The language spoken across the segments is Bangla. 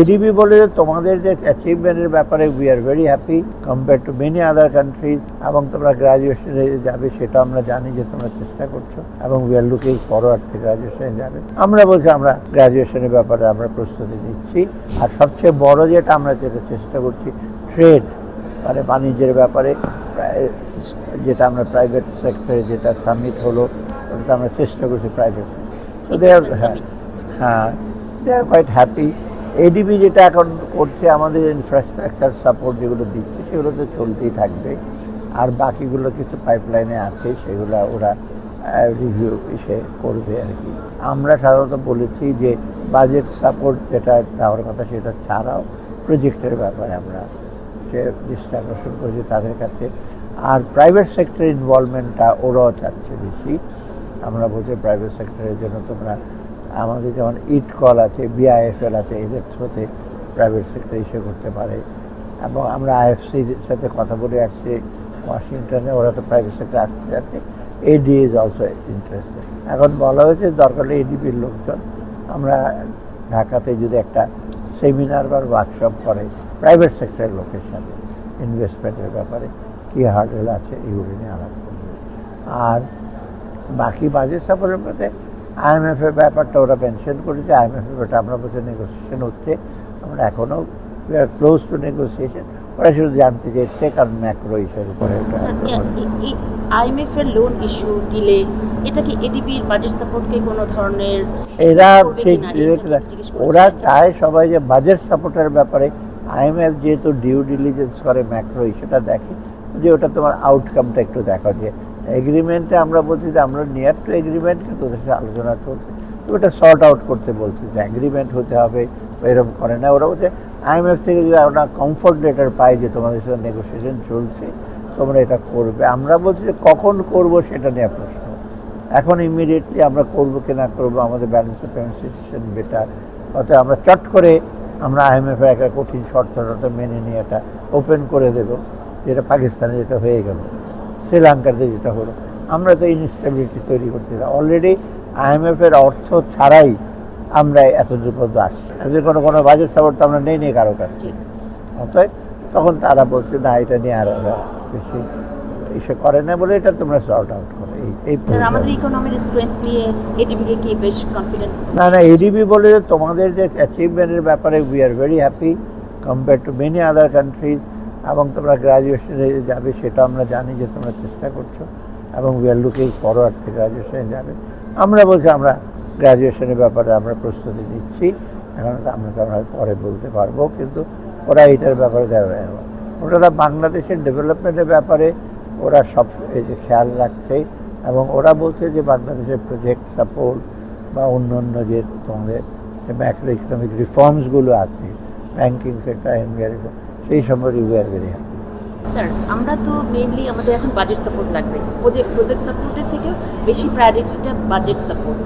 এডিবি বলে যে তোমাদের যে অ্যাচিভমেন্টের ব্যাপারে we are very happy compare to many other countries, এবং তোমরা গ্রাজুয়েশনে যাবে সেটা আমরা জানি যে তোমরা চেষ্টা করছো, এবং we are looking forward to গ্রাজুয়েশনে যাবে। আমরা বলছি আমরা গ্রাজুয়েশনের ব্যাপারে আমরা প্রস্তুতি নিচ্ছি। আর সবচেয়ে বড় যেটা আমরা যেটা চেষ্টা করছি, ট্রেড মানে বাণিজ্যের ব্যাপারে যেটা আমরা প্রাইভেট সেক্টরে যেটা সামিট হলো ওটা আমরা চেষ্টা করছি প্রাইভেট, তো দে আর হ্যাঁ দে আর কোয়াইট হ্যাপি। এডিবি যেটা এখন করছে আমাদের ইনফ্রাস্ট্রাকচার সাপোর্ট যেগুলো দিচ্ছে সেগুলো তো চলতেই থাকবে, আর বাকিগুলো কিছু পাইপলাইনে আছে সেগুলো ওরা রিভিউ এসে করবে আর কি। আমরা সাধারণত বলেছি যে বাজেট সাপোর্ট যেটা দেওয়ার কথা সেটা ছাড়াও প্রজেক্টের ব্যাপারে আমরা সে দৃষ্টি আকর্ষণ করেছি তাদের কাছে। আর প্রাইভেট সেক্টরের ইনভলভমেন্টটা ওরাও চাচ্ছে বেশি। আমরা বলছি প্রাইভেট সেক্টরের জন্য তোমরা আমাদের যেমন ইট কল আছে, বিআইএফএল আছে, এদের থ্রুতে প্রাইভেট সেক্টর ইস্যু করতে পারে। এবং আমরা আইএফসির সাথে কথা বলে আসছি ওয়াশিংটনে, ওরা তো প্রাইভেট সেক্টর আসতে যাচ্ছে। এডি ইজ অলসো ইন্টারেস্টেড। এখন বলা হয়েছে দরকার হলে এডিপির লোকজন আমরা ঢাকাতে যদি একটা সেমিনার বা ওয়ার্কশপ করে প্রাইভেট সেক্টরের লোকের সাথে ইনভেস্টমেন্টের ব্যাপারে কী হার্ডেল আছে এগুলো নিয়ে আলাপ করবে। আর বাকি বাজেট সাপোর্টের মধ্যে আইএমএফের ব্যাপারটা ওরা মেনশন করেছে। আইএমএফের ব্যাপারটা আমরা বলছি নেগোসিয়েশন হচ্ছে, আমরা এখনও we are close two negotiation. ওরা শুধু জানতে চেয়েছে কারণ ম্যাক্রো ইস্যুর উপরে আইএমএফের লোন ইস্যু ডিলে, এটা কি এডিবির বাজেট সাপোর্টকে কোনো ধরনের এরা ঠিক ওরা চায় সবাই যে বাজেট সাপোর্টের ব্যাপারে আইএমএফ যেহেতু ডিউ ডিলিজেন্স করে ম্যাক্রো ইস্যুটা দেখে, যে ওটা তোমার আউটকামটা একটু দেখা যে এগ্রিমেন্টে আমরা বলছি যে আমরা নিয়ার টু এগ্রিমেন্ট, কিন্তু ওদের সাথে আলোচনা চলছে, ওটা সর্ট আউট করতে বলছি যে এগ্রিমেন্ট হতে হবে, এরকম করে না। ওরা বলছে আইএমএফ থেকে যদি আমরা কমফোর্ট লেটার পাই যে তোমাদের সাথে নেগোসিয়েশন চলছে তোমরা এটা করবে, আমরা বলছি যে কখন করব সেটা নিয়ে প্রশ্ন। এখন ইমিডিয়েটলি আমরা করবো কি না করবো, আমাদের balance of payment situation better, অর্থাৎ আমরা চট করে আমরা আইএমএফের একটা কঠিন শর্ত মেনে নিয়ে এটা ওপেন করে দেবো, যেটা পাকিস্তানে যেটা হয়ে গেল, শ্রীলঙ্কাতে যেটা হলো। আমরা তো ইনস্টেবিলিটি তৈরি করতে চাই অলরেডি। আইএমএফের অর্থ ছাড়াই আমরা এতদূর পর্যন্ত আসছি, যদি কোনো বাজেট সাপোর্ট তো আমরা নেই কারো কাছে। অতএব তখন তারা বলছে না এটা নিয়ে আর ওরা বেশি ইসে করে না বলে এটা তোমরা সর্ট আউট করো। না এডিবি বলে যে তোমাদের যে অ্যাচিভমেন্টের ব্যাপারে we are very happy compare to many other countries, এবং তোমরা গ্রাজুয়েশনে যাবে সেটা আমরা জানি যে তোমরা চেষ্টা করছো, এবং we are looking forward to গ্রাজুয়েশনে যাবে। আমরা বলছি আমরা গ্রাজুয়েশনের ব্যাপারে আমরা প্রস্তুতি নিচ্ছি। এখন আমরা পরে বলতে পারবো, কিন্তু ওরা এটার ব্যাপারে যাবে, ওরা বাংলাদেশের ডেভেলপমেন্টের ব্যাপারে ওরা সব এই যে খেয়াল রাখছে, এবং ওরা বলছে যে বাংলাদেশের প্রজেক্ট সাপোর্ট বা অন্য যে তোমাদের ম্যাক্রো ইকোনমিক রিফর্মসগুলো আছে, ব্যাংকিং সেক্টর, সেই সম্পর্কে we are very happy. Sir আমরা তো মেইনলি আমাদের এখন বাজেট সাপোর্ট লাগবে, প্রজেক্ট সাপোর্টের থেকেও বেশি প্রায়োরিটিটা বাজেট সাপোর্ট,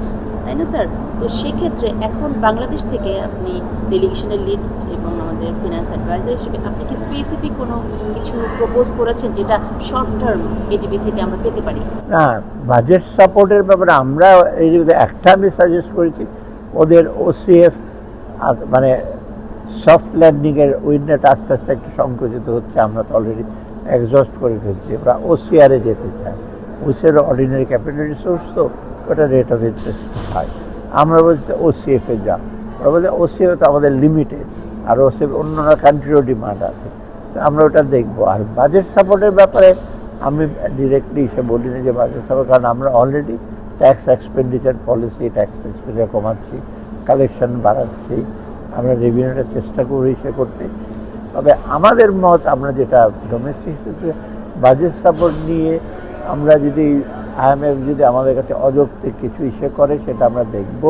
তাই না স্যার? তো সেক্ষেত্রে এখন বাংলাদেশ থেকে আপনি ডেলিগেশনের লিড এবং আমাদের ফিনান্স অ্যাডভাইজার হিসেবে আপনি কি স্পেসিফিক কোনো কিছু প্রপোজ করেছেন যেটা শর্ট টার্ম এডিবি থেকে আমরা পেতে পারি? না, বাজেট সাপোর্টের ব্যাপারে আমরা এই যে একটা আমি সাজেস্ট করেছি, ওদের ওসিএফ মানে সফট ল্যান্ডিংয়ের উইন্ডোটা আস্তে আস্তে একটু সংকুচিত হচ্ছে। আমরা তো অলরেডি এক্সস্ট করে ফেলছি, ওরা ওসিআরে যেতে চায়। ওসিআর অর্ডিনারি ক্যাপিটাল রিসোর্স, তো ওটা রেট অফ ইন্টারেস্ট হয়। আমরা বলছি ওসিএফে যা, ওরা বলছে ওসিএফ তো আমাদের লিমিটেড, আর ওসিএফ অন্য কান্ট্রিরও ডিমান্ড আছে, তো আমরা ওটা দেখবো। আর বাজেট সাপোর্টের ব্যাপারে আমি ডিরেক্টলি এসে বলিনি যে বাজেট সাপোর্ট, কারণ আমরা already tax expenditure policy, tax expenditure কমাচ্ছি, কালেকশন বাড়াচ্ছি, আমরা রেভিনিউটা চেষ্টা করি সে করতে। তবে আমাদের মত আমরা যেটা ডোমেস্টিক বাজেট সাপোর্ট নিয়ে আমরা যদি আইএমএফ যদি আমাদের কাছে অযৌক্তিক কিছু ইস্যু করে সেটা আমরা দেখব,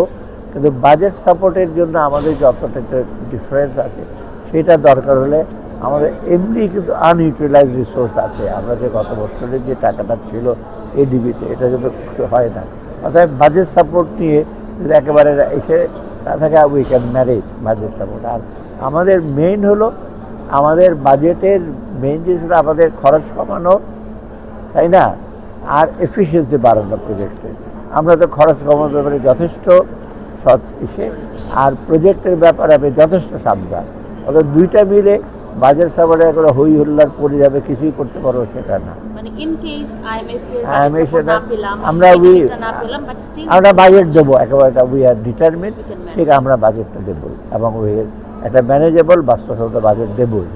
কিন্তু বাজেট সাপোর্টের জন্য আমাদের যতটা ডিফারেন্স আছে সেটা দরকার হলে আমাদের এমনি কিন্তু আনইউটিলাইজ রিসোর্স আছে। আমরা যে গত বছরের যে টাকাটা ছিল এডিবিতে, এটা কিন্তু হয় না। অর্থাৎ বাজেট সাপোর্ট নিয়ে যদি একেবারে এসে তা থাকে we can manage budget support. আর আমাদের মেইন হলো আমাদের বাজেটের মেইন জিনিস হলো আমাদের খরচ কমানো, তাই না, আর এফিসিয়েন্সি বাড়ানো প্রজেক্টে। আমরা তো খরচ কমানোর ব্যাপারে যথেষ্ট সৎ ইসে, আর প্রজেক্টের ব্যাপারে আমি যথেষ্ট সাবধান। অর্থাৎ দুইটা মিলে বাজেট সাপোর্টে করে হই হুল্লার পড়ে যাবে, কিছুই করতে পারবো সেটা না। মানে ইন কেস আইএমএফ এর IMF support না এটা পেলাম, আমরা না পেলাম, বাট স্টিল আমরা বাজেট দেবো একেবারে, we are determine, We can manage. ঠিক আমরা বাজেটটা দেবো এবং একটা ম্যানেজেবল বাস্তবসম্মত বাজেট দেবই।